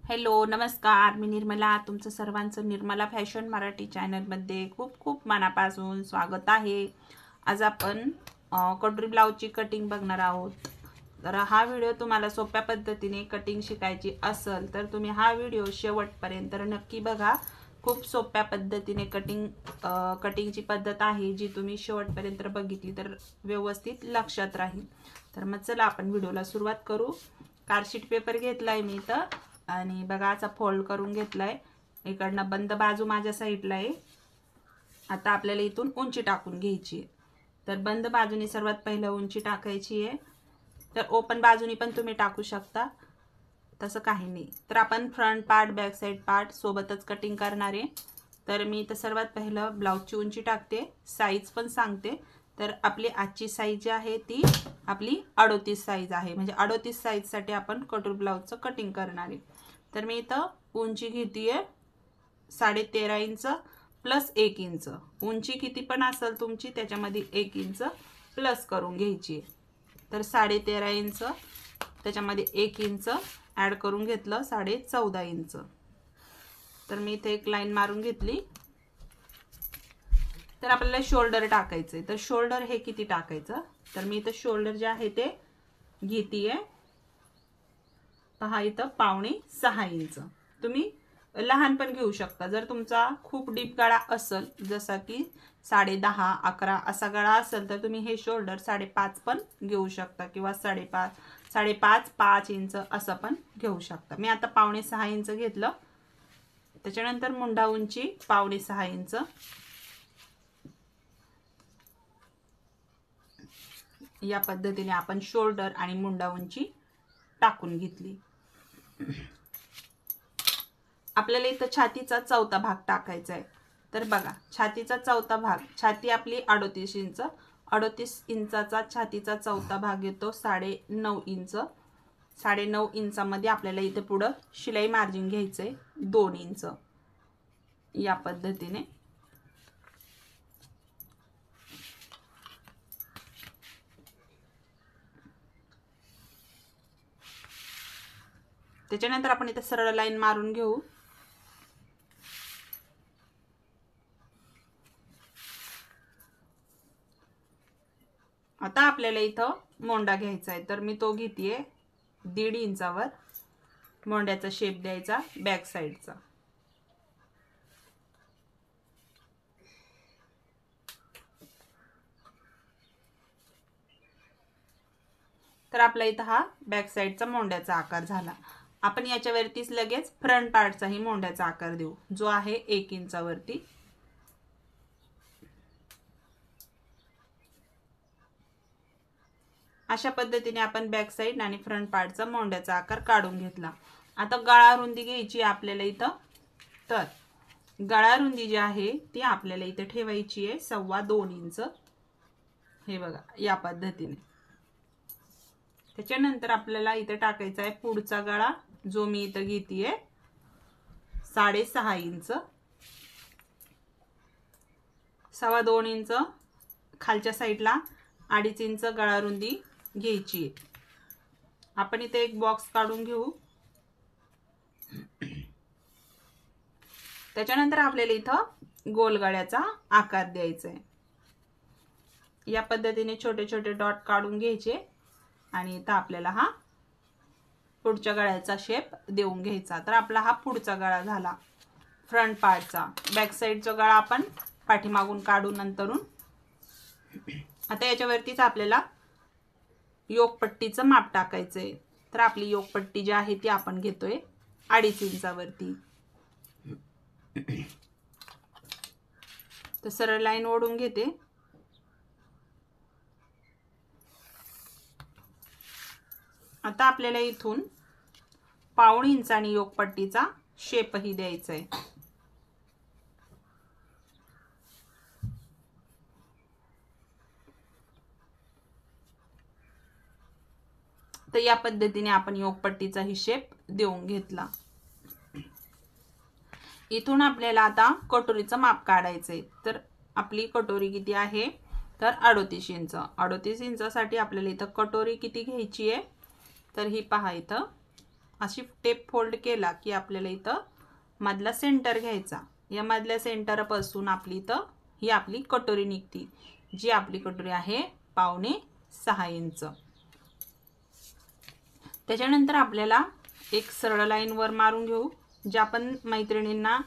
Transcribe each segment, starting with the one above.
Hello नमस्कार, मी निर्मला. तुमचं सर्वांचं निर्मला फॅशन मराठी चॅनलमध्ये खूप खूप मनापासून स्वागत आहे. आज आपण कटोरी ब्लाऊजची कटिंग बघणार आहोत. तर हा व्हिडिओ तुम्हाला सोप्या पद्धतीने कटिंग शिकायची असेल तर तुम्ही हा व्हिडिओ शेवटपर्यंत नक्की बघा. खूप सोप्या पद्धतीने कटिंगची पद्धत आहे, जी तुम्ही शेवटपर्यंत बघितली तर व्यवस्थित लक्षात राहील. तर मग चला आपण व्हिडिओला सुरुवात करू. कार्डशीट पेपर घेतलाय मी तर आणि बघा असा फोल्ड करून घेतलाय. इकडनं बंद बाजू माझ्या साईडला आहे. आता आपल्याला इथून उंची टाकून घ्यायची आहे. तर बंद बाजूने सर्वात पहिलं उंची टाकायची आहे. तर ओपन बाजूनी पण तुम्ही टाकू शकता, तसं काही नाही. तर आपण front part back side part सोबतच कटिंग करणार आहे. तर मी तर सर्वात पहिलं ब्लाऊजची उंची टाकते, साईज पण सांगते. तर आपली आजची साईज जी आहे ती आपली 38 साईज आहे. म्हणजे 38 साईजसाठी आपण कटोरी ब्लाऊजचं कटिंग करणार आहे. तर मी इथं उंची घेतीये 13.5 इंच प्लस 1 इंच. उंची किती पण असेल तुमची त्याच्यामध्ये 1 इंच प्लस करून घ्यायची. तर 13.5 इंच त्याच्यामध्ये 1 इंच ॲड करून घेतलं, 14.5 इंच. तर मी इथे एक लाईन मारून घेतली. तर आपल्याला शोल्डर टाकायचे. तर शोल्डर हे किती टाकायचं, तर मी इथं शोल्डर जे आहे ते घेतीये, पहा इथं 5.5-6 इंच. तुम्ही लहान पण घेऊ शकता. जर तुमचा खूप डीप गळा असेल, जसा की 10.5, 11 असा गळा असेल तर तुम्ही हे शोल्डर 5.5 पण घेऊ शकता किंवा 5.5, 5 इंच असं पण घेऊ शकता. मी आता 5.5-6 इंच घेतलं. त्याच्यानंतर मुंडा उंची 5.5-6 इंच. या पद्धतीने आपण शोल्डर आणि मुंडा उंची टाकून घेतली. आपल्याला इथं छातीचा चौथा भाग टाकायचा आहे. तर बघा, छातीचा चौथा भाग, छाती आपली 38 इंच, 38 इंचाचा छातीचा चौथा भाग येतो 9.5 इंच. 9.5 इंचामध्ये आपल्याला इथे पुढं शिलाई मार्जिन घ्यायचंय 2 इंच. या पद्धतीने त्याच्यानंतर आपण इथे सरळ लाईन मारून घेऊ. आता आपल्याला इथं मोंडा घ्यायचा आहे. तर मी तो घेतेय 1.5 इंचावर. मोंड्याचा शेप द्यायचा बॅक साईडचा. तर आपला इथं हा बॅक साईडचा मोंड्याचा आकार झाला. आपण याच्यावरतीच लगेच फ्रंट पार्टचाही मोंड्याचा आकार देऊ, जो आहे 1 इंचावरती. अशा पद्धतीने आपण बॅक साईड आणि फ्रंट पार्टचा मोंड्याचा आकार काढून घेतला. आता गळा रुंदी घ्यायची आपल्याला इथं. तर गळा रुंदी जी आहे ती आपल्याला इथे ठेवायची आहे 2.25 इंच. हे बघा या पद्धतीने. त्याच्यानंतर आपल्याला इथे टाकायचा आहे पुढचा गळा, जो मी इथं घेतेय 6.5 इंच. 2.25 इंच खालच्या साईडला 2.5 इंच गळा रुंदी घ्यायची. आपण इथे एक बॉक्स काढून घेऊ. त्याच्यानंतर आपल्याला इथं गोल गळ्याचा आकार द्यायचा आहे. या पद्धतीने छोटे छोटे डॉट काढून घ्यायचे आणि इथं आपल्याला हा पुढच्या गळ्याचा शेप देऊन घ्यायचा. तर आपला हा पुढचा गळा झाला फ्रंट पार्टचा. बॅक साईडचा गळा आपण पाठीमागून काढून नंतरून. आता याच्यावरतीच आपल्याला योकपट्टीचं माप टाकायचंय. तर आपली योकपट्टी जी आहे ती आपण घेतोय 2.5 इंचावरती. तर सरळ लाईन ओढून घेते. आता आपल्याला इथून 1.5 इंचानी योकपट्टीचा शेपही द्यायचा आहे. तर या पद्धतीने आपण योकपट्टीचा ही शेप देऊन घेतला. इथून आपल्याला आता कटोरीचं माप काढायचंय. तर आपली कटोरी किती आहे, तर 38 इंच. 38 इंचासाठी आपल्याला इथं कटोरी किती घ्यायची आहे, तर ही पहा इथं अशी टेप फोल्ड केला की आपल्याला इथं मधला सेंटर घ्यायचा। या मधल्या सेंटरपासून आपली इथं ही आपली कटोरी निघती, जी आपली कटोरी आहे 5.5 इंच। त्याच्यानंतर आपल्याला एक सरळ लाईन वर मारून घेऊ। ज्या पण मैत्रिणींना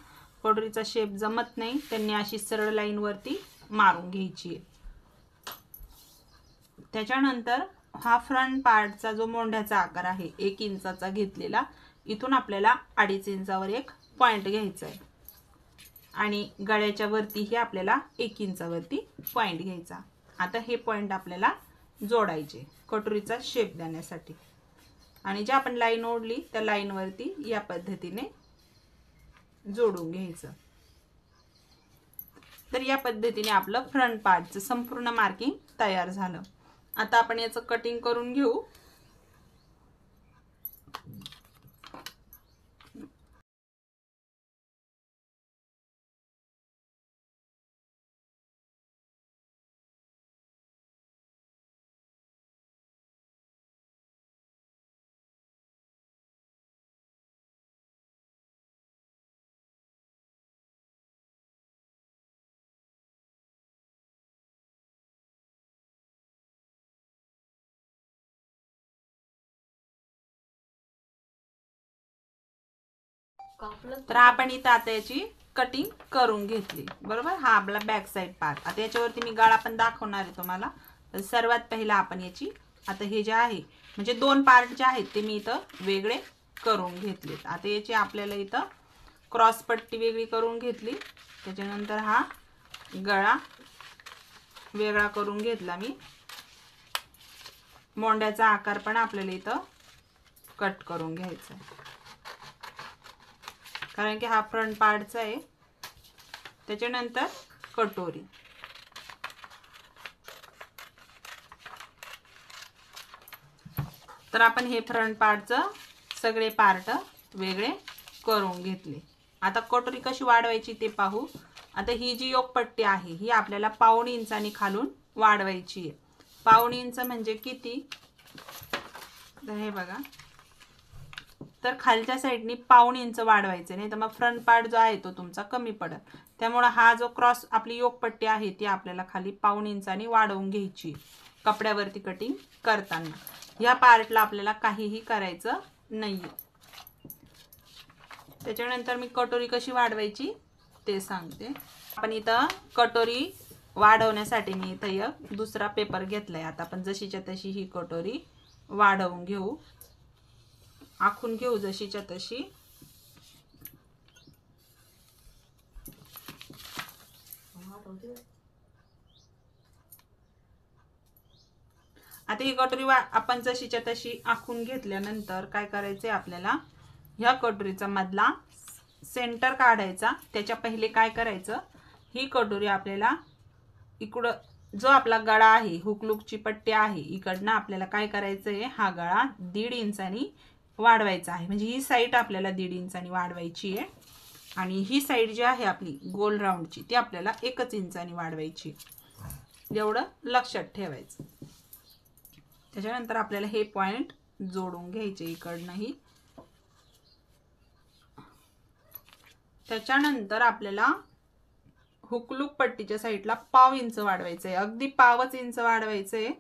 कटोरीचा शेप जमत नाही त्यांनी अशी सरळ लाईन वरती मारून घ्यायची। त्याच्यानंतर हा फ्रंट पार्टचा जो मोंढ्याचा आकार आहे 1 इंचाचा घेतलेला, इथून आपल्याला 2.5 इंचावर एक पॉइंट घ्यायचा आहे आणि गळ्याच्या वरतीही आपल्याला 1 इंचावरती पॉइंट घ्यायचा। आता हे पॉइंट आपल्याला जोडायचे कटोरीचा शेप देण्यासाठी आणि जे आपण लाईन ओढली त्या लाईन वरती या पद्धतीने जोडून घ्यायचं। तर या पद्धतीने आपलं फ्रंट पार्टचं संपूर्ण मार्किंग तयार झालं। आता आपण याचं कटिंग करून घेऊ। तर आपण इथं आता याची कटिंग करून घेतली, बरोबर। हा आपला बॅक साइड पार्ट। आता याच्यावरती मी गळा पण दाखवणार आहे तुम्हाला। तर सर्वात पहिला आपण याची आता हे जे आहे म्हणजे 2 पार्ट जे आहेत ते मी इथं वेगळे करून घेतलेत। आता याची आपल्याला इथं क्रॉस पट्टी वेगळी करून घेतली। त्याच्यानंतर हा गळा वेगळा करून घेतला मी। मोंड्याचा आकार पण आपल्याला इथं कट करून घ्यायचा आहे कारण की हा फ्रंट पार्टचा आहे। त्याच्यानंतर कटोरी, तर आपण हे फ्रंट पार्टचं सगळे पार्ट वेगळे करून घेतले। आता कटोरी कशी वाढवायची ते पाहू। आता ही जी योकपट्टी आहे ही आपल्याला 1.5 इंचानी खालून वाढवायची आहे। 1.5 इंच म्हणजे किती, तर हे बघा, तर खालच्या साईडनी 1.5 इंच वाढवायचे, नाही तर मग फ्रंट पार्ट जो आहे तो तुमचा कमी पडत। त्यामुळे हा जो क्रॉस आपली योकपट्टी आहे ती आपल्याला खाली 1.5 इंचानी वाढवून घ्यायची कपड्यावरती कटिंग करताना। या पार्टला आपल्याला काहीही करायचं नाहीये। त्याच्यानंतर मी कटोरी कशी वाढवायची ते सांगते। आपण इथं कटोरी वाढवण्यासाठी मी इथं एक दुसरा पेपर घेतलाय। आता आपण जशीच्या तशी ही कटोरी वाढवून घेऊ, आखून घेऊ जशीच्या तशी। आता ही कटोरी आपण जशीच्या तशी आखून घेतल्यानंतर काय करायचंय आपल्याला, ह्या कटोरीचा मधला सेंटर काढायचा। त्याच्या पहिले काय करायचं, ही कटोरी आपल्याला इकडं जो आपला गळा आहे हुकलूकची पट्टी आहे इकडनं आपल्याला काय करायचंय, हा गळा 1.5 इंचानी वाढवायचा आहे। म्हणजे ही साइड आपल्याला 1.5 इंचानी वाढवायची आहे आणि ही साइड जी आहे आपली गोल राऊंडची ती आपल्याला 1 इंचानी वाढवायची, एवढं लक्षात ठेवायचं। त्याच्यानंतर आपल्याला हे पॉइंट जोडून घ्यायचे इकडनंही। त्याच्यानंतर आपल्याला हुकलूक पट्टीच्या साईडला 1.5 इंच वाढवायचंय, अगदी 1.5 इंच वाढवायचंय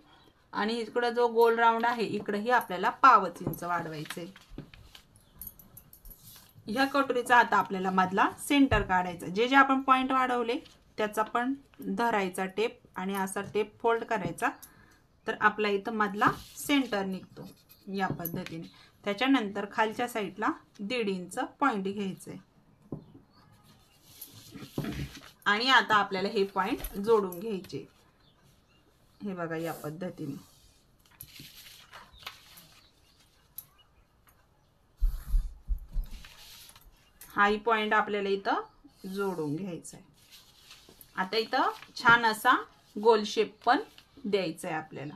आणि इकडे जो गोल राऊंड आहे इकडेही आपल्याला 1.5 इंच वाढवायचंय। ह्या कटोरीचा आता आपल्याला मधला सेंटर काढायचा। जे जे आपण पॉइंट वाढवले त्याचा पण धरायचा टेप आणि असा टेप फोल्ड करायचा, तर आपला इथं मधला सेंटर निघतो या पद्धतीने। त्याच्यानंतर खालच्या साईडला 1.5 इंच पॉइंट घ्यायचे आणि आता आपल्याला हे पॉइंट जोडून घ्यायचे। हे बघा या पद्धतीने। हाही पॉइंट आपल्याला इथं जोडून घ्यायचा आहे। आता इथं छान असा गोल शेप पण द्यायचा आहे आपल्याला।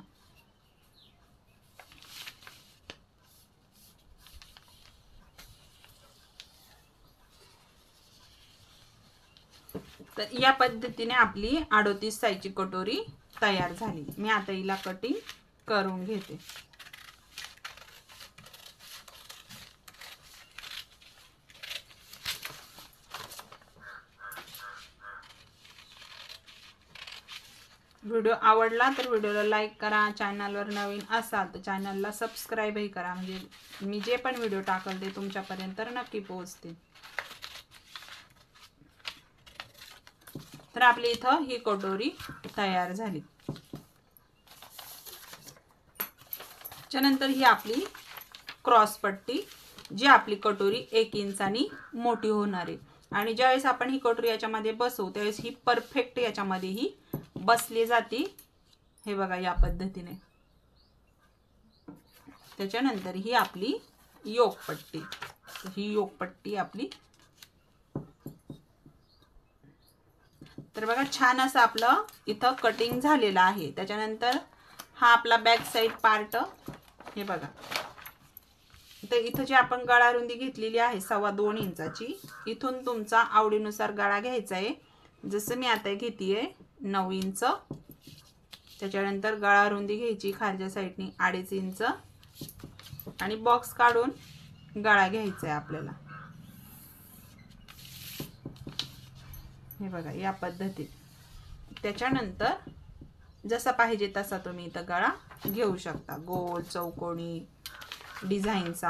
तर या पद्धतीने आपली 38 साईजची कटोरी तयार झाली। मी आता हिला कटिंग करून घेते। व्हिडिओ आवडला तर व्हिडिओला लाईक करा, चॅनलवर नवीन असाल तर चॅनलला सबस्क्राईबही करा, म्हणजे मी जे पण व्हिडिओ टाकल ते तुमच्यापर्यंत नक्की पोहोचतील. तर आपली इथं ही कटोरी तयार झाली. त्यानंतर ही आपली क्रॉस पट्टी, जी आपली कटोरी 1 इंचानी मोठी होणार आहे. आणि ज्यावेळेस आपण ही कटोरी याच्यामध्ये बसवू त्यावेळेस ही परफेक्ट याच्यामध्ये ही बसली जाते. हे बघा या पद्धतीने. त्याच्यानंतर ही आपली योकपट्टी, ही योकपट्टी आपली. तर बघा छान असं आपलं इथं कटिंग झालेलं आहे. त्याच्यानंतर हा आपला बॅक साइड पार्ट, हे बघा. तर इथं जी आपण गळा रुंदी घेतलेली आहे 2.25 इंचाची, इथून तुमचा आवडीनुसार गळा घ्यायचा आहे. जसं मी आता घेतीये 9 इंच. त्याच्यानंतर गळा रुंदी घ्यायची खालच्या साईडनी 2.5 इंच आणि बॉक्स काढून गळा घ्यायचा आहे आपल्याला. हे बघा या पद्धतीत. त्याच्यानंतर जसा पाहिजे तसा तुम्ही इथं गळा घेऊ शकता, गोल, चौकोनी, डिझाईनचा.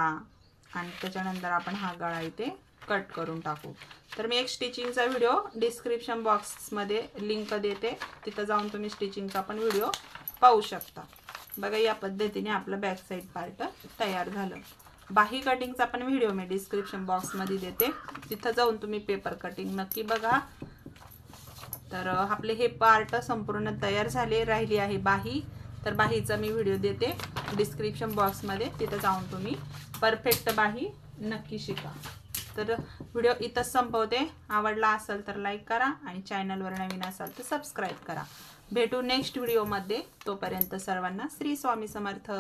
आणि त्याच्यानंतर आपण हा गळा इथे कट करून टाकू. तर मी एक स्टिचिंगचा व्हिडिओ डिस्क्रिप्शन बॉक्समध्ये लिंक देते, तिथं जाऊन तुम्ही स्टिचिंगचा पण व्हिडिओ पाहू शकता. बघा या पद्धतीने आपलं बॅक साइड पार्ट तयार झालं. बाही कटिंगचा पण व्हिडिओ मी डिस्क्रिप्शन बॉक्समध्ये देते, तिथं जाऊन तुम्ही पेपर कटिंग नक्की बघा. तर आपले हे पार्ट संपूर्ण तयार झाले. राहिली आहे बाही, तर बाहीचा मी व्हिडिओ देते डिस्क्रिप्शन बॉक्समध्ये, तिथं जाऊन तुम्ही परफेक्ट बाही नक्की शिका. तर व्हिडिओ इथंच संपवते. आवडला असेल तर लाईक करा आणि चॅनलवर नवीन असाल तर सबस्क्राईब करा. भेटू नेक्स्ट व्हिडिओमध्ये. तोपर्यंत सर्वांना श्री स्वामी समर्थ.